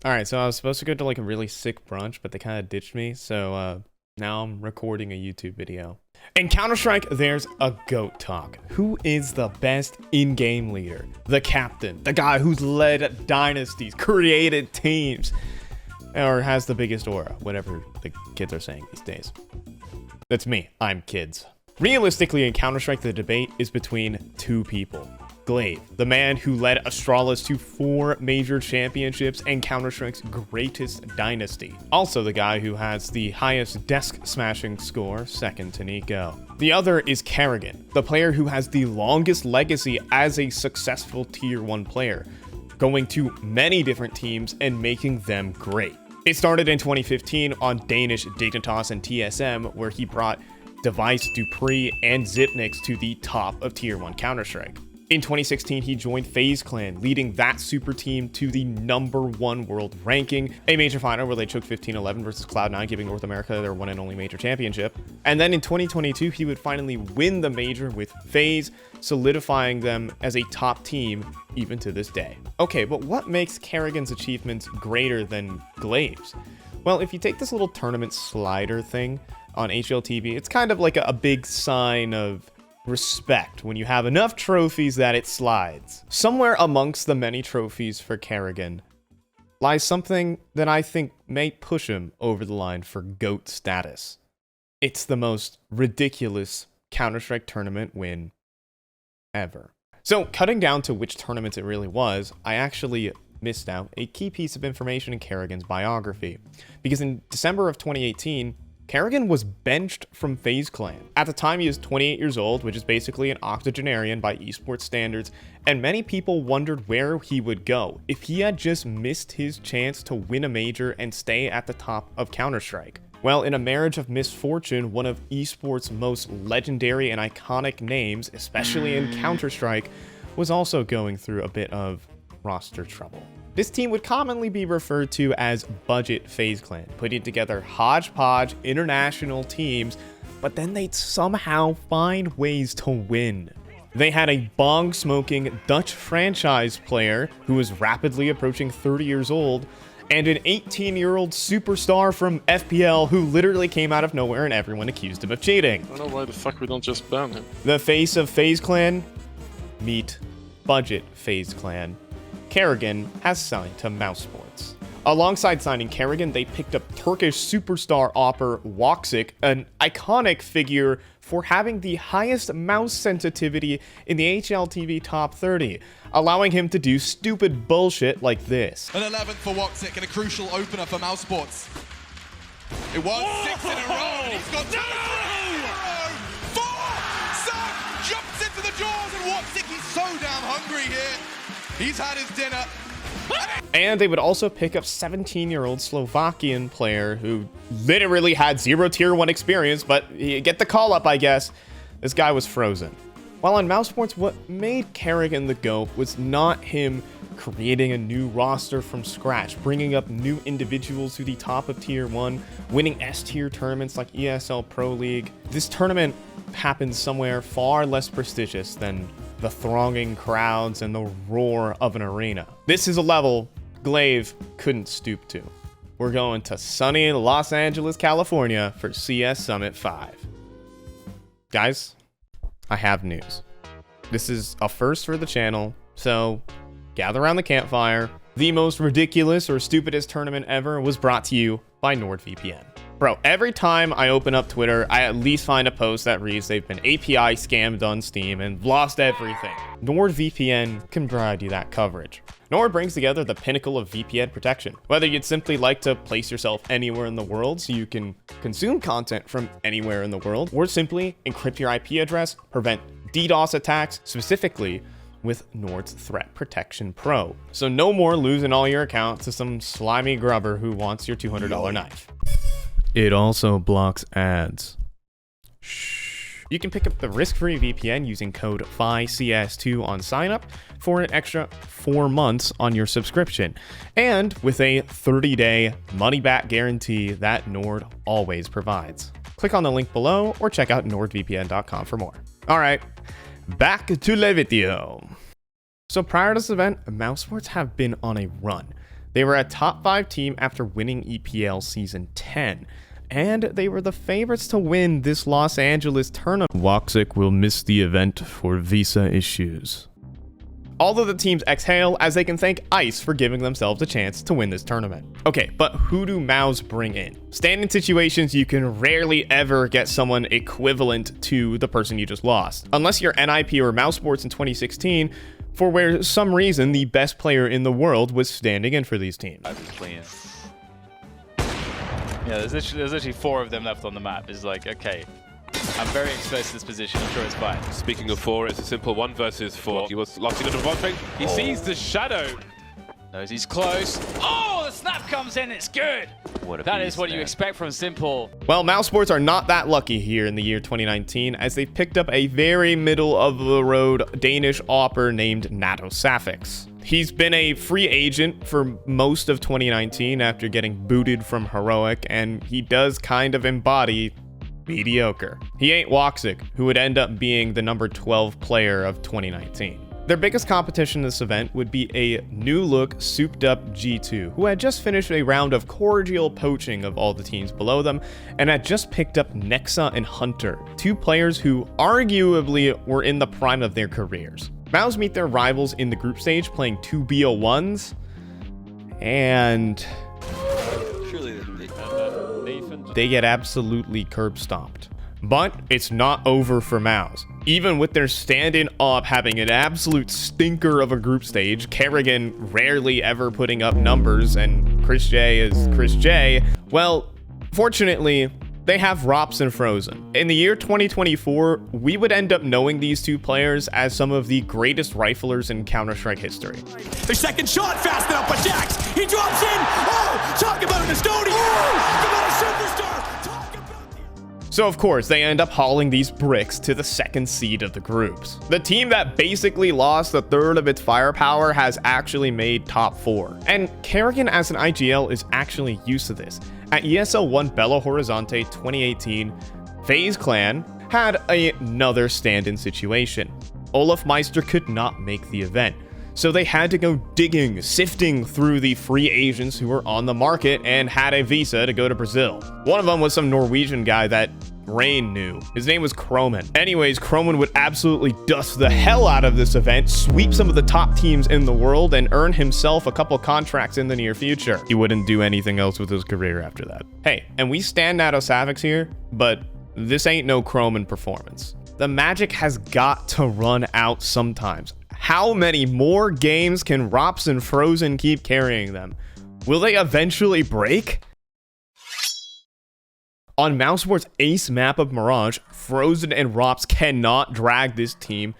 All right, so I was supposed to go to like a really sick brunch, but they kind of ditched me. So now I'm recording a YouTube video. In Counter-Strike, there's a GOAT talk. Who is the best in-game leader? The captain, the guy who's led dynasties, created teams, or has the biggest aura, whatever the kids are saying these days. That's me. I'm kids. Realistically, in Counter-Strike, the debate is between two people. Glaive, the man who led Astralis to 4 major championships and Counter-Strike's greatest dynasty. Also the guy who has the highest desk smashing score, second to Nico. The other is Kerrigan, the player who has the longest legacy as a successful tier 1 player, going to many different teams and making them great. It started in 2015 on Danish Dignitas and TSM, where he brought Device, Dupree, and Zipnix to the top of tier 1 Counter-Strike. In 2016, he joined FaZe Clan, leading that super team to the #1 world ranking, a major final where they took 15-11 versus Cloud9, giving North America their one and only major championship. And then in 2022, he would finally win the major with FaZe, solidifying them as a top team even to this day. Okay, but what makes Kerrigan's achievements greater than Glaive's? Well, if you take this little tournament slider thing on HLTV, it's kind of like a big sign of respect when you have enough trophies that it slides. Somewhere amongst the many trophies for Kerrigan lies something that I think may push him over the line for GOAT status. It's the most ridiculous Counter-Strike tournament win ever. So, cutting down to which tournaments it really was, I actually missed out a key piece of information in Kerrigan's biography. Because in December of 2018, Kerrigan was benched from FaZe Clan. At the time, he was 28 years old, which is basically an octogenarian by esports standards, and many people wondered where he would go if he had just missed his chance to win a major and stay at the top of Counter-Strike. Well, in a marriage of misfortune, one of esports' most legendary and iconic names, especially in Counter-Strike, was also going through a bit of roster trouble. This team would commonly be referred to as Budget FaZe Clan, putting together hodgepodge international teams, but then they'd somehow find ways to win. They had a bong-smoking Dutch franchise player who was rapidly approaching 30 years old, and an 18-year-old superstar from FPL who literally came out of nowhere and everyone accused him of cheating. I don't know why the fuck we don't just ban him. The face of FaZe Clan, meet Budget FaZe Clan. Kerrigan has signed to Mousesports. Alongside signing Kerrigan, they picked up Turkish superstar Opper Waksik, an iconic figure for having the highest mouse sensitivity in the HLTV top 30, allowing him to do stupid bullshit like this. An 11th for Waksik and a crucial opener for Mousesports. It was 6 in a row, and he's got 2 in a row. 4! Sam jumps into the jaws, and Waksik, he's so damn hungry here. He's had his dinner. And they would also pick up 17-year-old Slovakian player who literally had 0 tier 1 experience, but you get the call up, I guess. This guy was frozen. While on Mousesports, what made Kerrigan the GOAT was not him creating a new roster from scratch, bringing up new individuals to the top of tier 1, winning S-tier tournaments like ESL Pro League. This tournament happened somewhere far less prestigious than the thronging crowds and the roar of an arena. This is a level Glaive couldn't stoop to. We're going to sunny Los Angeles, California for CS Summit 5. Guys, I have news. This is a first for the channel, so gather around the campfire. The most ridiculous or stupidest tournament ever was brought to you by NordVPN. Bro, every time I open up Twitter, I at least find a post that reads they've been API scammed on Steam and lost everything. NordVPN can provide you that coverage. Nord brings together the pinnacle of VPN protection. Whether you'd simply like to place yourself anywhere in the world so you can consume content from anywhere in the world, or simply encrypt your IP address, prevent DDoS attacks, specifically with Nord's Threat Protection Pro. So no more losing all your accounts to some slimy grubber who wants your $200 knife. It also blocks ads. Shh. You can pick up the risk-free VPN using code FICS2 on sign-up for an extra 4 months on your subscription, and with a 30-day money-back guarantee that Nord always provides. Click on the link below or check out nordvpn.com for more. All right, back to the video. So prior to this event, Mousesports have been on a run. They were a top 5 team after winning EPL Season 10, and they were the favorites to win this Los Angeles tournament. Woxic will miss the event for visa issues. All of the teams exhale as they can thank ICE for giving themselves a chance to win this tournament. Okay, but who do MOUZ bring in? Stand-in situations, you can rarely ever get someone equivalent to the person you just lost. Unless you're NIP or mousesports in 2016, for where some reason the best player in the world was standing in for these teams. Yeah, there's literally 4 of them left on the map. It's like, okay, I'm very exposed to this position. I'm sure it's fine. Speaking of 4, it's a simple 1 versus 4. He was locked into one thing. He sees the shadow. Knows he's close. Oh, the snap comes in. It's good. That is what you expect from Simple. Well, mousesports are not that lucky here in the year 2019, as they picked up a very middle-of-the-road Danish opper named Nato Safix. He's been a free agent for most of 2019 after getting booted from Heroic, and he does kind of embody mediocre. He ain't Woxic, who would end up being the number 12 player of 2019. Their biggest competition in this event would be a new-look, souped-up G2, who had just finished a round of cordial poaching of all the teams below them, and had just picked up Nexa and Hunter, 2 players who arguably were in the prime of their careers. MOUZ meet their rivals in the group stage playing 2 BO1s, and they get absolutely curb stomped. But it's not over for MOUZ. Even with their stand-in op having an absolute stinker of a group stage, Kerrigan rarely ever putting up numbers, and Chris J is Chris J, well, fortunately, they have Rops and Frozen. In the year 2024, we would end up knowing these 2 players as some of the greatest riflers in Counter-Strike history. Their second shot fast enough, but Jax, he drops in. Oh, talk about an Estonia. Oh, talk about a superstar. So of course, they end up hauling these bricks to the 2nd seed of the groups. The team that basically lost a third of its firepower has actually made top 4. And Kerrigan as an IGL is actually used to this. At ESL 1 Belo Horizonte 2018, FaZe Clan had another stand-in situation. Olaf Meister could not make the event, so they had to go digging, sifting through the free agents who were on the market and had a visa to go to Brazil. One of them was some Norwegian guy that Rain knew. His name was Kroman. Anyways, Kroman would absolutely dust the hell out of this event, sweep some of the top teams in the world, and earn himself a couple contracts in the near future. He wouldn't do anything else with his career after that. Hey, and we stand Nato Safix here, but this ain't no Kroman performance. The magic has got to run out sometimes. How many more games can Rops and Frozen keep carrying them? Will they eventually break? On mousesports' ace map of Mirage, Frozen and Rops cannot drag this team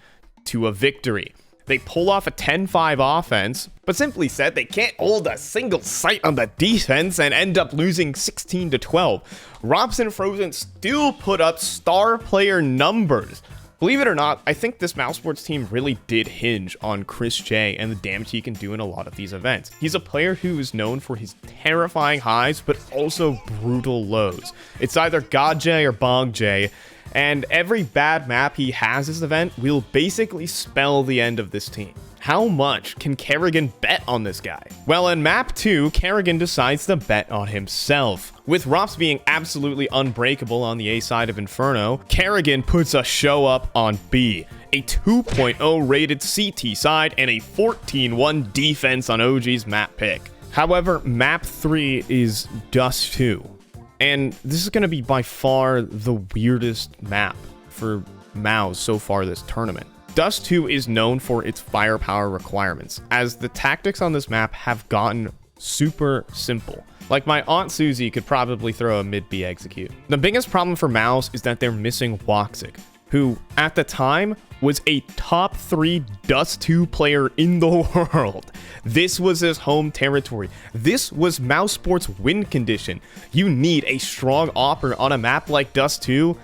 to a victory. They pull off a 10-5 offense, but simply said, they can't hold a single sight on the defense and end up losing 16-12. Rops and Frozen still put up star player numbers. Believe it or not, I think this mousesports team really did hinge on Chris J and the damage he can do in a lot of these events. He's a player who is known for his terrifying highs, but also brutal lows. It's either God J or Bong J, and every bad map he has this event will basically spell the end of this team. How much can Kerrigan bet on this guy? Well, in map 2, Kerrigan decides to bet on himself. With Rops being absolutely unbreakable on the A side of Inferno, Kerrigan puts a show up on B. A 2.0 rated CT side and a 14-1 defense on OG's map pick. However, map 3 is Dust 2. And this is going to be by far the weirdest map for MOUZ so far this tournament. Dust 2 is known for its firepower requirements, as the tactics on this map have gotten super simple. Like my Aunt Susie could probably throw a mid-B execute. The biggest problem for MOUZ is that they're missing Woxic, who at the time was a top 3 Dust 2 player in the world. This was his home territory. This was mousesports' win condition. You need a strong opper on a map like Dust 2,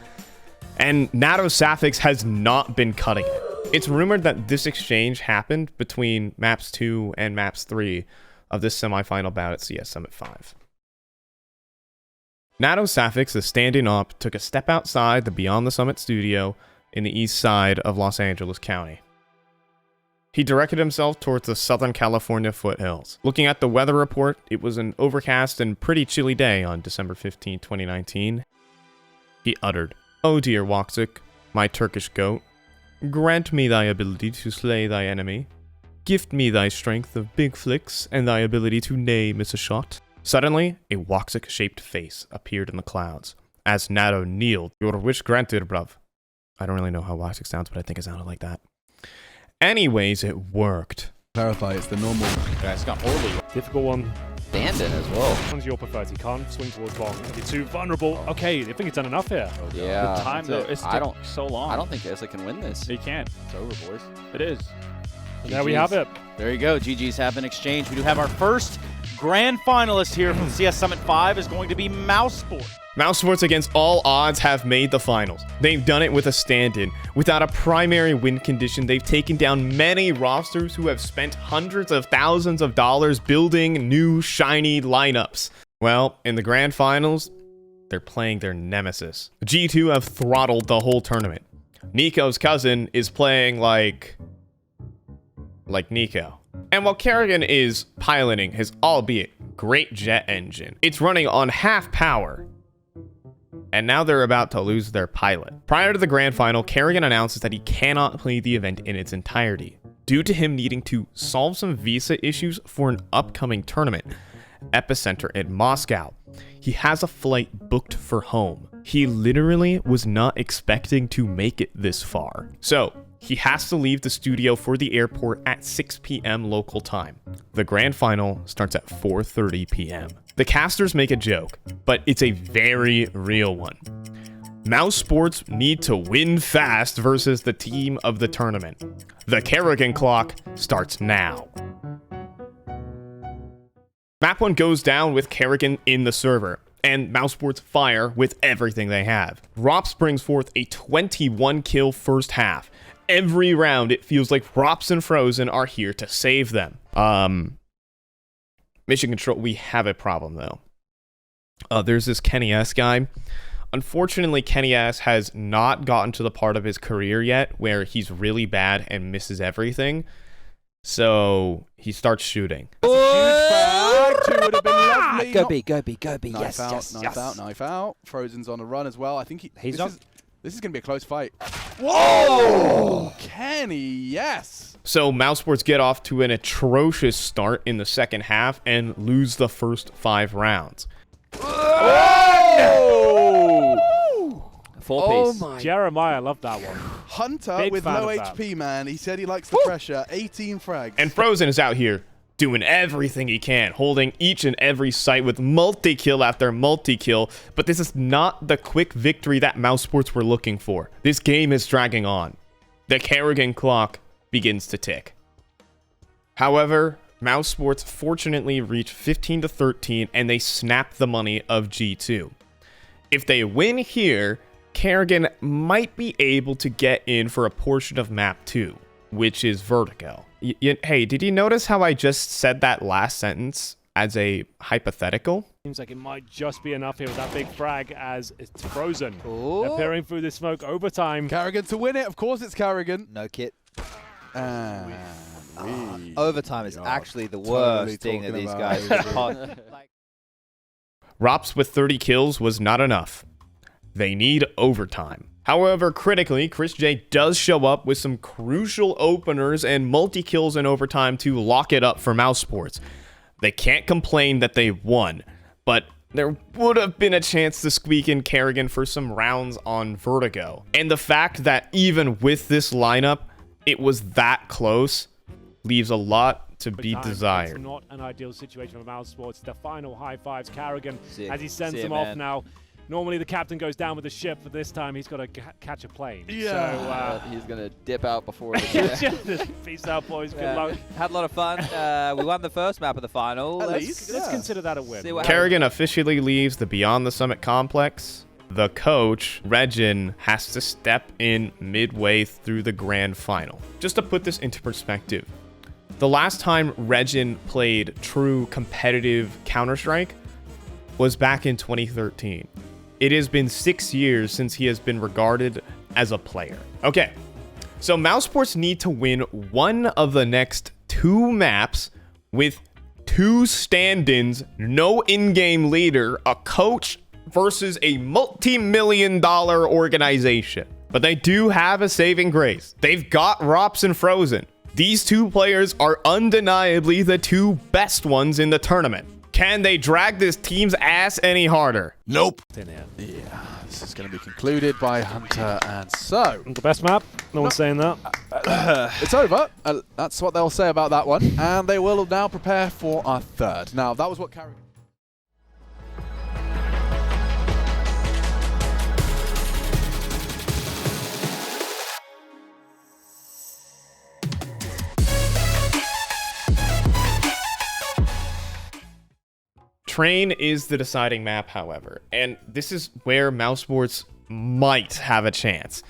and Nato Safix has not been cutting it. It's rumored that this exchange happened between maps 2 and maps 3 of this semifinal bout at CS Summit 5. Nato Safix, the stand-in op, took a step outside the Beyond the Summit studio in the east side of Los Angeles County. He directed himself towards the Southern California foothills. Looking at the weather report, it was an overcast and pretty chilly day on December 15, 2019. He uttered, "Oh dear Woxic, my Turkish goat, grant me thy ability to slay thy enemy. Gift me thy strength of big flicks and thy ability to miss a shot." Suddenly, a Woxic-shaped face appeared in the clouds. As Nato kneeled, "Your wish granted, bruv." I don't really know how Woxic sounds, but I think it sounded like that. Anyways, it worked. Clarify, it's the normal. Yeah, it's got horribly. Difficult one. Bandit as well. Which one's your preferred? He can't swing towards long. You're too vulnerable. Okay, I think he's done enough here. Yeah. The time though, it's so long. I don't think Issa can win this. He can't. It's over, boys. It is. And there we have it. There you go. GG's have been exchanged. We do have our first grand finalist here from CS Summit 5 is going to be Mousesport. Mousesports, against all odds, have made the finals. They've done it with a stand-in. Without a primary win condition, they've taken down many rosters who have spent hundreds of thousands of dollars building new, shiny lineups. Well, in the grand finals, they're playing their nemesis. G2 have throttled the whole tournament. Nico's cousin is playing like Nico. And while Kerrigan is piloting his albeit great jet engine, it's running on half power. And now they're about to lose their pilot. Prior to the grand final, Kerrigan announces that he cannot play the event in its entirety, due to him needing to solve some visa issues for an upcoming tournament, Epicenter in Moscow. He has a flight booked for home. He literally was not expecting to make it this far. So, he has to leave the studio for the airport at 6 p.m. local time. The grand final starts at 4:30 p.m. The casters make a joke, but it's a very real one. Mousesports need to win fast versus the team of the tournament. The Kerrigan clock starts now. Map 1 goes down with Kerrigan in the server, and Mousesports fire with everything they have. Rops brings forth a 21 kill first half. Every round, it feels like Rops and Frozen are here to save them. Mission Control, we have a problem, though. There's this Kenny S guy. Unfortunately, Kenny S has not gotten to the part of his career yet where he's really bad and misses everything. So, he starts shooting. Huge frag. Two would have been lovely. Go B, go B, go B. Knife Yes, out, yes, knife yes. out, knife out. Frozen's on a run as well. I think this is going to be a close fight. Whoa! Kenny, yes. So Mousesports get off to an atrocious start in the second half and lose the first 5 rounds. Oh! 4-piece. Oh my. Jeremiah, I love that one. Hunter Big with fan low of that. HP, man. He said he likes the pressure. 18 frags. And Frozen is out here doing everything he can, holding each and every site with multi-kill after multi-kill, but this is not the quick victory that Mousesports were looking for. This game is dragging on. The Kerrigan clock begins to tick. However, Mousesports fortunately reach 15-13 and they snap the money of G2. If they win here, Kerrigan might be able to get in for a portion of map 2, which is Vertigo. Hey, did you notice how I just said that last sentence as a hypothetical? Seems like it might just be enough here with that big frag as it's Frozen. Ooh. Appearing through the smoke overtime. Kerrigan to win it. Of course it's Kerrigan. No kit. Overtime is actually the worst thing that these guys Rops with 30 kills was not enough. They need overtime. However, critically, Chris J does show up with some crucial openers and multi-kills in overtime to lock it up for Mousesports. They can't complain that they won, but there would have been a chance to squeak in Kerrigan for some rounds on Vertigo. And the fact that even with this lineup, it was that close leaves a lot to be desired. It's not an ideal situation for Mousesports. The final high fives, Kerrigan, Sick. as he sends See them it, off man. now. Normally the captain goes down with the ship, but this time he's got to catch a plane. Yeah. He's going to dip out before the Peace out, boys. Good Yeah. luck. Had a lot of fun. We won the first map of the final. At Let's- least. Let's Yeah. consider that a win. See what Kerrigan officially leaves the Beyond the Summit complex. The coach, Regin, has to step in midway through the grand final. Just to put this into perspective, the last time Regin played true competitive Counter-Strike was back in 2013. It has been 6 years since he has been regarded as a player. Okay, So Mousesports need to win one of the next 2 maps with 2 stand-ins, no in-game leader, a coach versus a multi-million-dollar organization. But they do have a saving grace. They've got Rops and Frozen. These 2 players are undeniably the 2 best ones in the tournament. Can they drag this team's ass any harder? Nope. Yeah, this is going to be concluded by Hunter, and so The best map? No one's saying that. it's over. That's what they'll say about that one, and they will now prepare for our third. Now, that was what carried. Train is the deciding map, however, and this is where Mousesports might have a chance.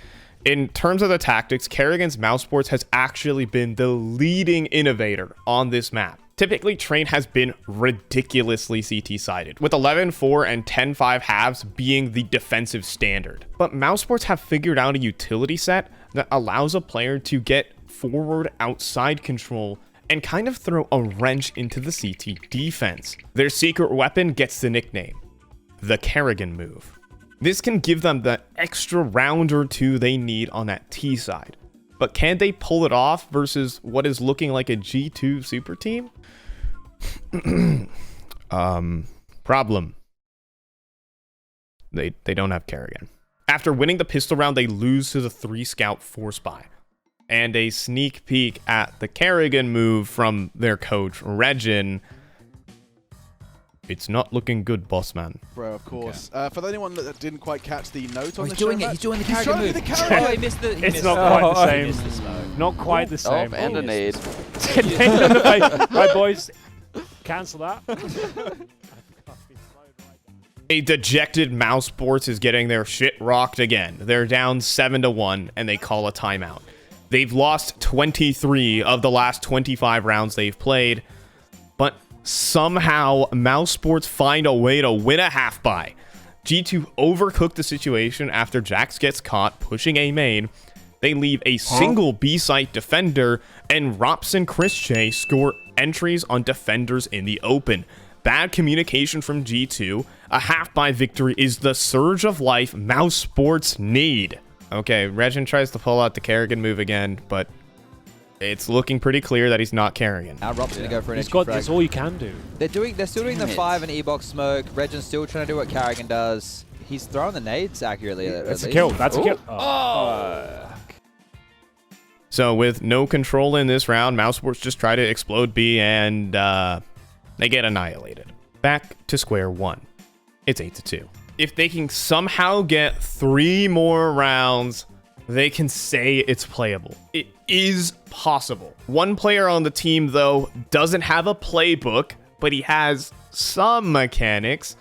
In terms of the tactics, Kerrigan's Mousesports has actually been the leading innovator on this map. Typically, Train has been ridiculously CT-sided, with 11-4 and 10-5 halves being the defensive standard. But Mousesports have figured out a utility set that allows a player to get forward outside control and kind of throw a wrench into the CT defense. Their secret weapon gets the nickname, the Kerrigan move. This can give them the extra round or 2 they need on that T side. But can they pull it off versus what is looking like a G2 super team? Problem. They don't have Kerrigan. After winning the pistol round, they lose to the 3 scout 4 spy. And a sneak peek at the Kerrigan move from their coach, Regin. It's not looking good, boss man. Bro, of course. Okay. For anyone that didn't quite catch the note on the He's doing it. He's doing the Kerrigan move. Oh, he missed the. It's not quite the same. Not quite the same. And a nade. Right, boys. Cancel that. A dejected Mousesports is getting their shit rocked again. They're down 7-1, and they call a timeout. They've lost 23 of the last 25 rounds they've played, but somehow Mousesports find a way to win a half-buy. G2 overcooked the situation after Jax gets caught pushing A main. They leave a single B-site defender, and Rops and Chrische score entries on defenders in the open. Bad communication from G2. A half-buy victory is the surge of life Mousesports need. Okay, Regin tries to pull out the Kerrigan move again, but it's looking pretty clear that he's not Kerrigan. Now Rob's gonna go for an He's extra got frag. that's all you can do. They're still doing the 5 and E-box smoke. Regin's still trying to do what Kerrigan does. He's throwing the nades accurately. That's a kill. That's a kill. Oh. So with no control in this round, Mousesports just try to explode B and they get annihilated. Back to square one. It's 8-2. If they can somehow get 3 more rounds, they can say it's playable. It is possible. One player on the team, though, doesn't have a playbook, but he has some mechanics.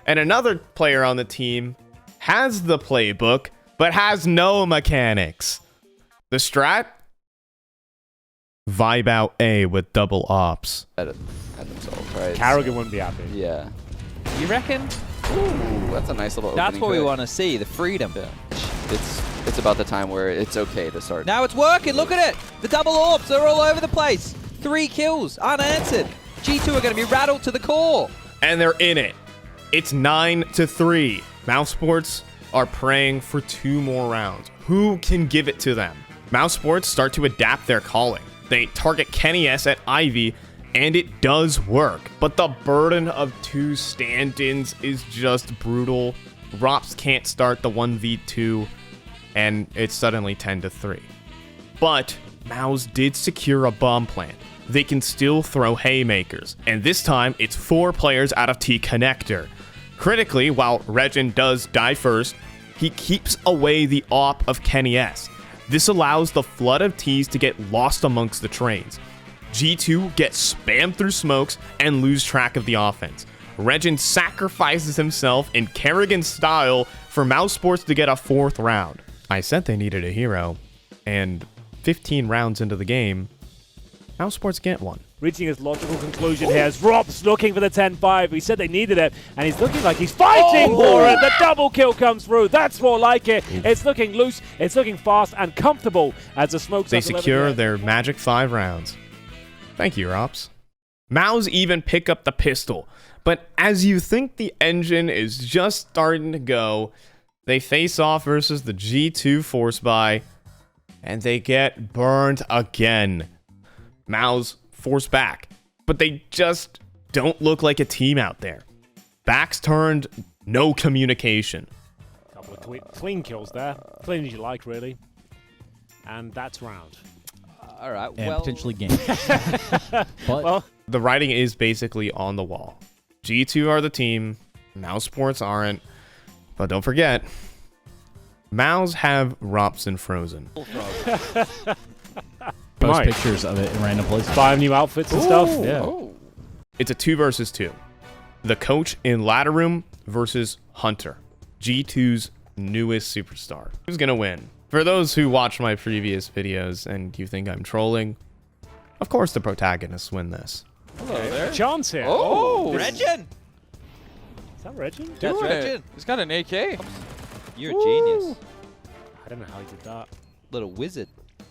And another player on the team has the playbook, but has no mechanics. The strat? Vibe out A with double ops. At themselves, right? Kerrigan wouldn't be happy. Yeah. You reckon? Ooh, that's a nice little That's opening what we pick. want to see, the freedom. Yeah. It's about the time where it's okay to start. Now it's working, look at it! The double orbs are all over the place. 3 kills, unanswered. G2 are going to be rattled to the core. And they're in it. It's 9-3. Mousesports are praying for 2 more rounds. Who can give it to them? Mousesports start to adapt their calling. They target Kenny S at Ivy, and it does work. But the burden of 2 stand-ins is just brutal. Rops can't start the 1v2, and it's suddenly 10-3. But Mouse did secure a bomb plant. They can still throw haymakers, and this time it's 4 players out of T connector. Critically, while Regin does die first, he keeps away the AWP of Kenny S. This allows the flood of Ts to get lost amongst the trains. G2 gets spammed through smokes and lose track of the offense. Regin sacrifices himself in Kerrigan style for Mousesports to get a 4th round. I said they needed a hero, and 15 rounds into the game, Mousesports get one. reaching his logical conclusion here as Rob's looking for the 10-5. He said they needed it, and he's looking like he's fighting for it. The double kill comes through. That's more like it. It's looking loose, it's looking fast and comfortable as the smokes. They secure their magic 5 rounds. Thank you, Rops. Mouse even pick up the pistol, but as you think the engine is just starting to go, they face off versus the G2 force buy, and they get burned again. Mouse force back, but they just don't look like a team out there. Backs turned, no communication. Couple of clean kills there, clean as you like, really. And that's round. All right, And well, potentially game. But Well, The writing is basically on the wall. G2 are the team, Mouse Sports aren't, but don't forget, Mouse have Rops and Frozen. post pictures of it in random places. 5 new outfits and stuff. Yeah. It's a 2 versus 2. The coach in ladder room versus Hunter, G2's newest superstar. Who's gonna win? For those who watch my previous videos and you think I'm trolling, of course the protagonists win this. Hello there. Chance here. oh, This- Regin! Is that Regin? That's Regin. He's got an AK. You're a genius. I don't know how he did that. Little wizard.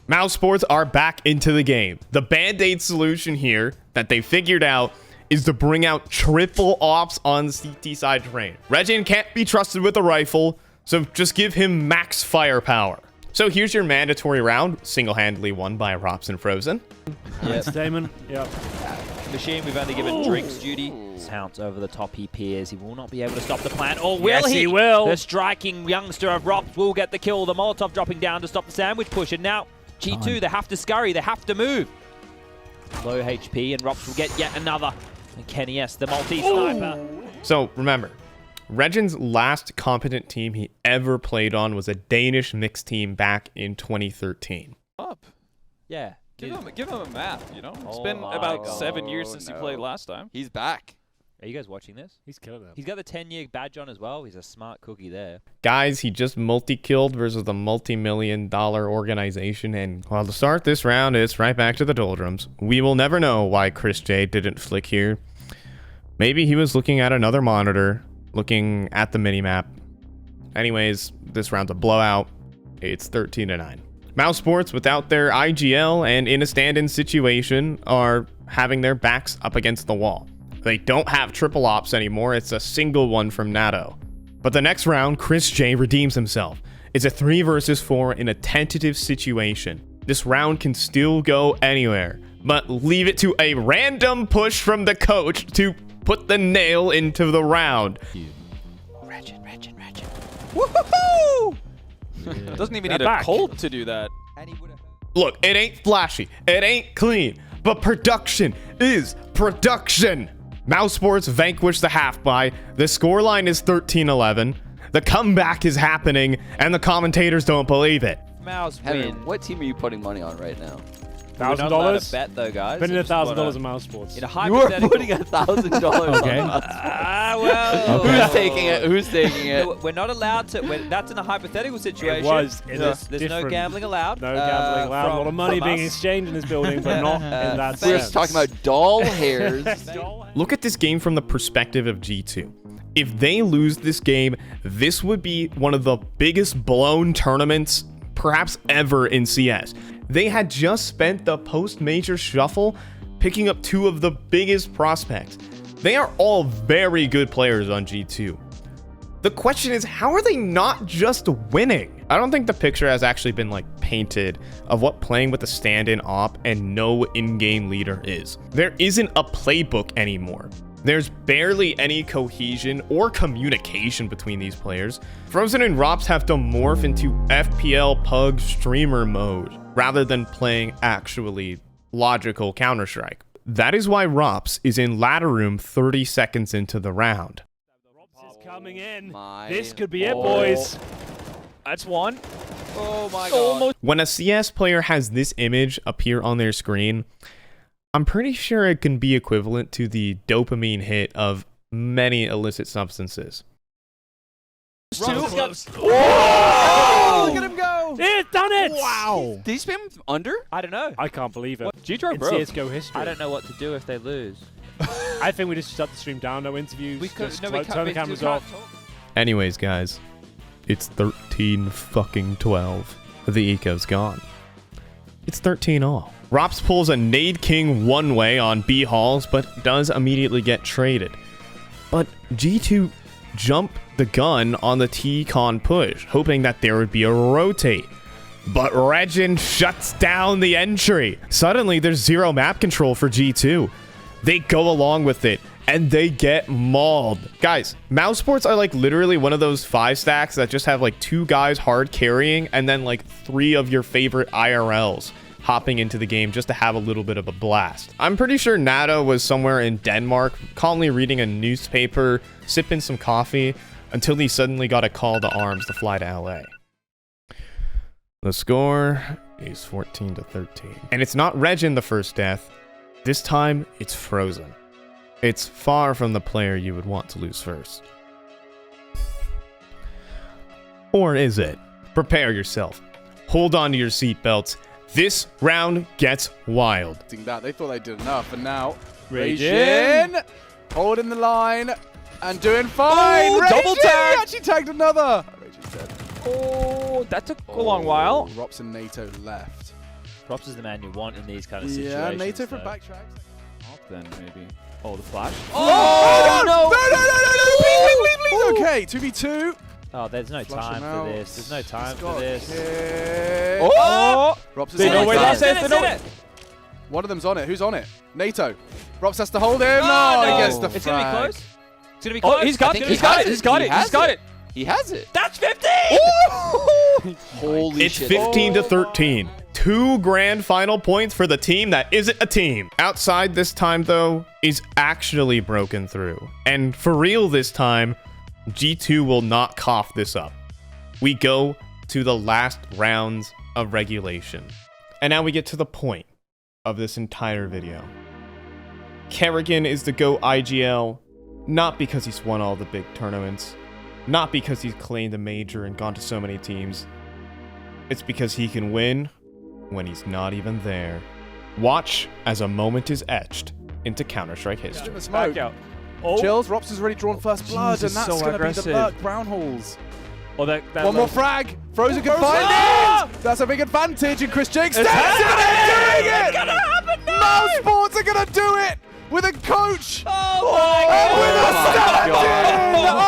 Mouse Sports are back into the game. The band-aid solution here that they figured out is to bring out triple ops on the CT side terrain. Regin can't be trusted with a rifle, so just give him max firepower. So here's your mandatory round, single-handedly won by Rops and Frozen. Yes, Damon. Yep. Machine, we've only given drinks duty. Pounce over the top, he peers. He will not be able to stop the plan. Or will Yes, he? he will. The striking youngster of Rops will get the kill. The Molotov dropping down to stop the sandwich push. And now, G2, they have to scurry. They have to move. Low HP, and Rops will get yet another. And Kenny S, the multi-sniper. So remember, Regin's last competent team he ever played on was a Danish mixed team back in 2013. Up. Yeah. Give him a map, you know? It's Oh been my about God. 7 years since he played last time. He's back. Are you guys watching this? He's killing them. He's got the 10-year badge on as well. He's a smart cookie there. Guys, he just multi-killed versus a multi-million-dollar organization, and well, to start this round, it's right back to the doldrums. We will never know why Chris J didn't flick here. Maybe he was looking at another monitor, looking at the minimap. Anyways, this round's a blowout. It's 13-9. Mouse Sports, without their IGL and in a stand-in situation, are having their backs up against the wall. They don't have triple ops anymore, it's a single one from Natto. But the next round, Chris J redeems himself. It's a 3 versus 4 in a tentative situation. This round can still go anywhere, but leave it to a random push from the coach to put the nail into the round. Regin. Woohoo! Doesn't even They're need back. a Colt to do that. And he would have. Look, it ain't flashy, it ain't clean, but production is production. Mouse Sports vanquished the half-buy. The scoreline is 13-11. The comeback is happening, and the commentators don't believe it. Mouse Henry, win. what team are you putting money on right now? We're not allowed to $1,000. bet though, guys. Spending I just wanna- $1,000 in Mouse Sports. In a You are hypothetical. putting $1,000 Okay. on us. Well. Who's taking it? Who's taking it? No, we're not allowed to. That's in a hypothetical situation. It was. It There's, is there's no different. gambling allowed. No gambling allowed. A lot of money from being us. exchanged in this building, but not in that We're sense. talking about doll hairs. Look at this game from the perspective of G2. If they lose this game, this would be one of the biggest blown tournaments perhaps ever in CS. They had just spent the post-major shuffle picking up 2 of the biggest prospects. They are all very good players on G2. The question is, how are they not just winning? I don't think the picture has actually been like painted of what playing with a stand-in op and no in-game leader is. There isn't a playbook anymore. There's barely any cohesion or communication between these players. Frozen and Rops have to morph into FPL Pug streamer mode rather than playing actually logical Counter-Strike. That is why Rops is in ladder room 30 seconds into the round. Rops is coming in. My This could be it, boys. That's one. Oh my god. When a CS player has this image appear on their screen, I'm pretty sure it can be equivalent to the dopamine hit of many illicit substances. Oh, look at him go! It's done it! Wow. Did he spam under? I don't know. I can't believe it. G2 In bro. CSGO history. I don't know what to do if they lose. I think we just shut the stream down, no interviews. We could. just No, we can't. turn the We cameras can't off. talk. Anyways, guys, it's 13-12. The eco's gone. It's 13-all. Rops pulls a Nade King one way on B halls, but does immediately get traded. But G2 jump the gun on the T-Con push, hoping that there would be a rotate. But Regin shuts down the entry. Suddenly, there's zero map control for G2. They go along with it, and they get mauled. Guys, Mousesports are like literally one of those 5 stacks that just have like 2 guys hard carrying and then like 3 of your favorite IRLs hopping into the game just to have a little bit of a blast. I'm pretty sure Nato was somewhere in Denmark, calmly reading a newspaper, sipping some coffee, until he suddenly got a call to arms to fly to LA. The score is 14-13. And it's not Regin the first death. This time, it's Frozen. It's far from the player you would want to lose first. Or is it? Prepare yourself. Hold on to your seatbelts. This round gets wild. That they thought they did enough, and now Regin holding the line and doing fine. Oh, double tag! He actually tagged another. Regin's dead. Oh, that took a long while. Rops and NATO left. Props is the man you want in these kind of situations. Yeah, NATO for though. backtracks. Then maybe. Oh, the flash. Oh, no! No! Please, please, please. Okay, 2v2. Oh, there's no Flush time him for out. this. There's no time He's for got this. hit. Oh! Rops is They on know it. where that's it. They know it. One of them's on it. Who's on it? NATO. Rops has to hold him. Oh, He no. gets the It's going to be frag. close. It's going to be close. Oh, he's got it. He's got it. He's got it. He's got it. He has it. That's 15! Holy It's shit. 15-13. 2 grand final points for the team that isn't a team. Outside this time, though, is actually broken through. And for real this time, G2 will not cough this up. We go to the last rounds of regulation. And now we get to the point of this entire video. Kerrigan is the GOAT IGL, not because he's won all the big tournaments, not because he's claimed a major and gone to so many teams. It's because he can win when he's not even there. Watch as a moment is etched into Counter-Strike history. Back out. Oh, Chills. Rops has already drawn first blood, Jesus, and that's so going to be the aggressive. Lurk Brown Halls. oh that One more frag. Frozen can find it. That's a big advantage, and Chris Jake steps in and doing it. It's gonna happen now. Mousesports are gonna do it with a coach. Oh my And with a stand-in. Oh,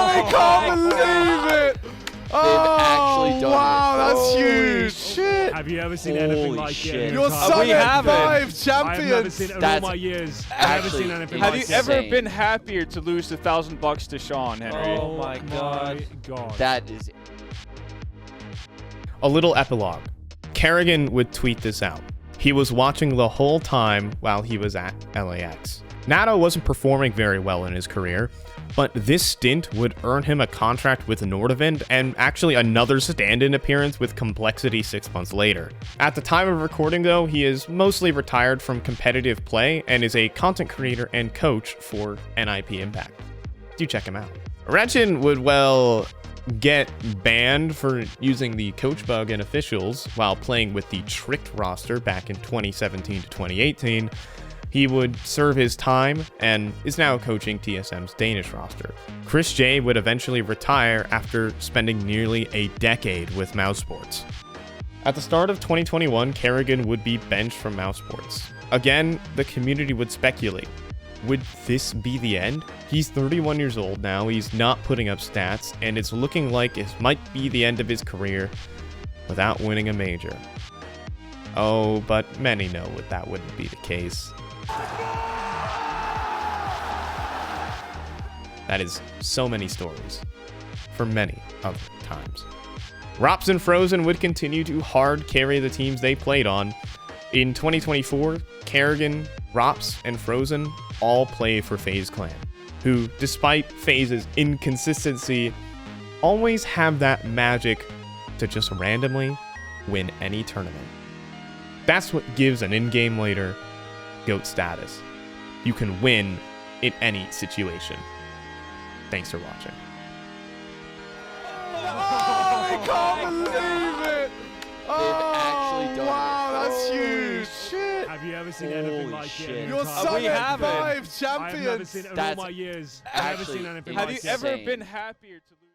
I can't believe it. actually done wow, it. that's Holy huge. shit. Have you ever seen anything Holy like shit. it? in You're your time? Summit We haven't. 5 I've never champions. seen it in all That's my years. I've never actually seen anything Have like you it. ever insane. been happier to lose the $1,000 to Sean, Henry? Oh my god. God. That is A little epilogue. Kerrigan would tweet this out. He was watching the whole time while he was at LAX. Nato wasn't performing very well in his career, but this stint would earn him a contract with Nordavind and actually another stand-in appearance with Complexity 6 months later. At the time of recording, though, he is mostly retired from competitive play and is a content creator and coach for NIP Impact. Do check him out. Regin would, well, get banned for using the coach bug in officials while playing with the Tricked roster back in 2017 to 2018. He would serve his time and is now coaching TSM's Danish roster. Chris J would eventually retire after spending nearly a decade with Mousesports. At the start of 2021, Kerrigan would be benched from Mousesports. Again, the community would speculate. Would this be the end? He's 31 years old now, he's not putting up stats, and it's looking like it might be the end of his career without winning a major. Oh, but many know that wouldn't be the case. That is so many stories for many other times. Rops and Frozen would continue to hard carry the teams they played on. In 2024, Kerrigan, Rops, and Frozen all play for FaZe Clan, who, despite FaZe's inconsistency, always have that magic to just randomly win any tournament. That's what gives an in-game later GOAT status. You can win in any situation. Thanks for watching. I can't believe it. actually done wow, it. that's huge. Shit. Have you ever seen anything like shit. it? You're We Summit haven't. 5 I have never champions. seen in all That's my years. I've never actually seen anything have like you it. ever Been happier to lose?